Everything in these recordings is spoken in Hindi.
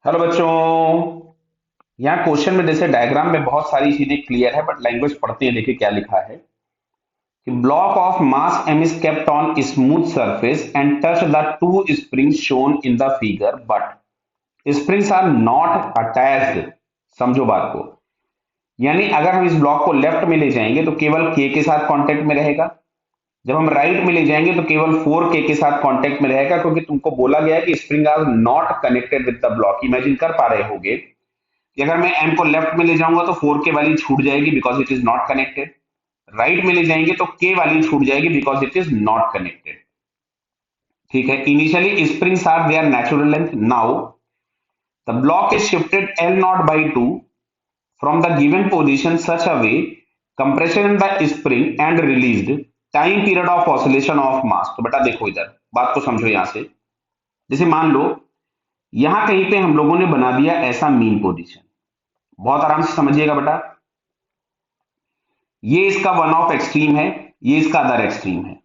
हेलो बच्चों। यहाँ क्वेश्चन में जैसे डायग्राम में बहुत सारी चीजें क्लियर है बट लैंग्वेज पढ़ते हैं। देखिए क्या लिखा है कि block of mass M is kept on smooth surface and touch the two springs shown in the figure but springs are not attached. समझो बात को। यानी अगर हम इस ब्लॉक को लेफ्ट में ले जाएंगे तो केवल के साथ कांटेक्ट में रहेगा। जब हम राइट में ले जाएंगे तो केवल 4 के साथ कांटेक्ट में रहेगा, क्योंकि तुमको बोला गया है कि spring are not connected with the block. Imagine कर पा रहे होगे कि अगर मैं एम को लेफ्ट में ले जाऊंगा तो 4 के वाली छूट जाएगी because it is not connected. Right में ले जाएंगे तो के वाली छूट जाएगी because it is not connected. ठीक है। Initially springs are there natural length. Now the block is shifted L naught by two from the given position such a way compression in the spring and released time period of oscillation of mass. तो बेटा देखो इधर बात को समझो। यहां से जैसे मान लो यहां कहीं पे हम लोगों ने बना दिया ऐसा मीन पोजीशन। बहुत आराम से समझिएगा बेटा। ये इसका वन ऑफ एक्सट्रीम है, ये इसका अदर एक्सट्रीम है।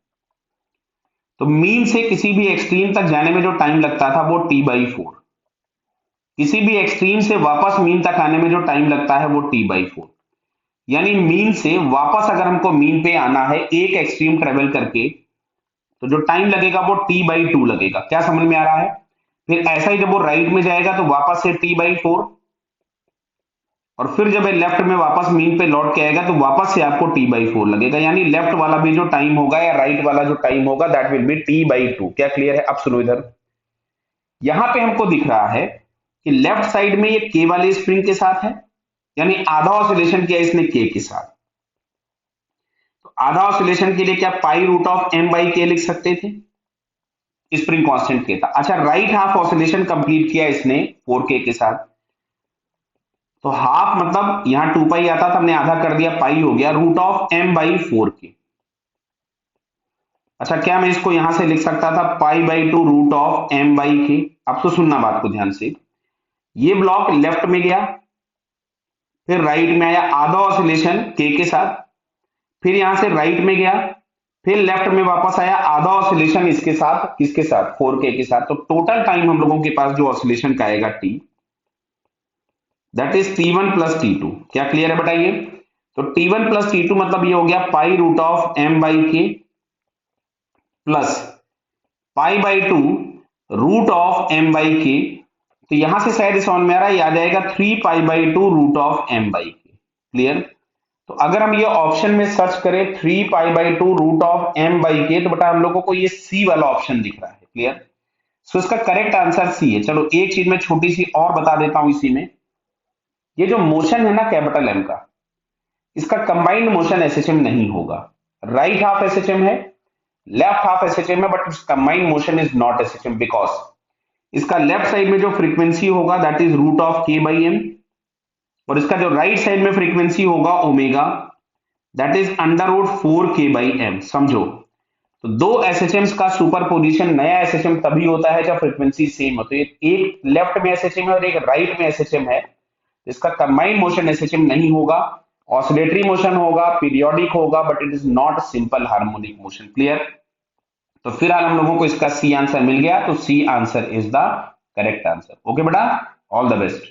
तो मीन से किसी भी एक्सट्रीम तक जाने में जो टाइम लगता था वो t/4। किसी भी एक्सट्रीम से वापस मीन तक आने में जो टाइम लगता है वो t/4। यानी मीन से वापस अगर हमको मीन पे आना है एक एक्सट्रीम ट्रेवल करके तो जो टाइम लगेगा वो t/2 लगेगा। क्या समझ में आ रहा है? फिर ऐसा ही जब वो राइट में जाएगा तो वापस से t/4, और फिर जब ये लेफ्ट में वापस मीन पे लौट के आएगा तो वापस से आपको t/4 लगेगा। यानी लेफ्ट वाला भी जो टाइम होगा या राइट वाला जो टाइम होगा दैट विल बी t/2। क्या क्लियर है? अब सुनो इधर। यहां पे हमको दिख रहा है कि लेफ्ट साइड में ये के वाले स्प्रिंग के साथ है, यानी आधा ऑसिलेशन किया इसने के साथ। तो आधा ऑसिलेशन के लिए क्या pi root of M by K लिख सकते थे? स्प्रिंग कांस्टेंट के था। अच्छा, राइट हाफ ऑसिलेशन कंप्लीट किया इसने 4k के साथ। तो हाफ मतलब यहां 2 पाई आता था, हमने आधा कर दिया, पाई हो गया root of M by 4k। अच्छा, क्या मैं इसको यहां से लिख सकता था π/2 रूट ऑफ एम बाई के? अब तो सुनना बात को ध्यान से। ये ब्लॉक लेफ्ट में गया, फिर राइट में आया आधा ऑसिलेशन के साथ, फिर यहां से राइट में गया, फिर लेफ्ट में वापस आया आधा ऑसिलेशन इसके साथ। किसके साथ? 4k के साथ। तो टोटल टाइम हम लोगों के पास जो ऑसिलेशन का आएगा T, that is t1 plus t2। क्या क्लियर है बताइए? तो t1 प्लस t2 मतलब ये हो गया pi root of M by K plus π/2 root of M by K. तो यहां से शायद समझ में आ रहा है, आ जाएगा 3π/2 रूट ऑफ एम बाई के। क्लियर? तो अगर हम ये ऑप्शन में सर्च करें 3π/2 root of M by K तो बेटा हम लोगों को ये सी वाला ऑप्शन दिख रहा है। क्लियर? सो इसका करेक्ट आंसर सी है। चलो एक चीज मैं छोटी सी और बता देता हूं इसी में। ये जो मोशन है ना कैपिटल एम का, इसका कंबाइंड मोशन एसएचएम नहीं होगा। राइट हाफ एसएचएम है, लेफ्ट हाफ एसएचएम है, but its combined motion is not SHM because इसका लेफ्ट साइड में जो फ्रीक्वेंसी होगा that is root of K by M, और इसका जो राइट साइड में फ्रीक्वेंसी होगा omega, that is under root 4k/m। समझो, तो दो एसएचएम्स का सुपर पोजिशन नया एसएचएम तभी होता है जब फ्रीक्वेंसी सेम हो। तो एक लेफ्ट में एसएचएम है और एक राइट में एसएचएम है, इसका कंबाइंड मोशन एसएचएम नहीं होगा, ऑसिलेटरी मोशन होगा, पीरियोडिक होगा, but it is not simple harmonic motion. Clear? तो फिलहाल हम लोगों को इसका सी आंसर मिल गया। तो C answer is the correct answer. Okay बेटा, ऑल द बेस्ट।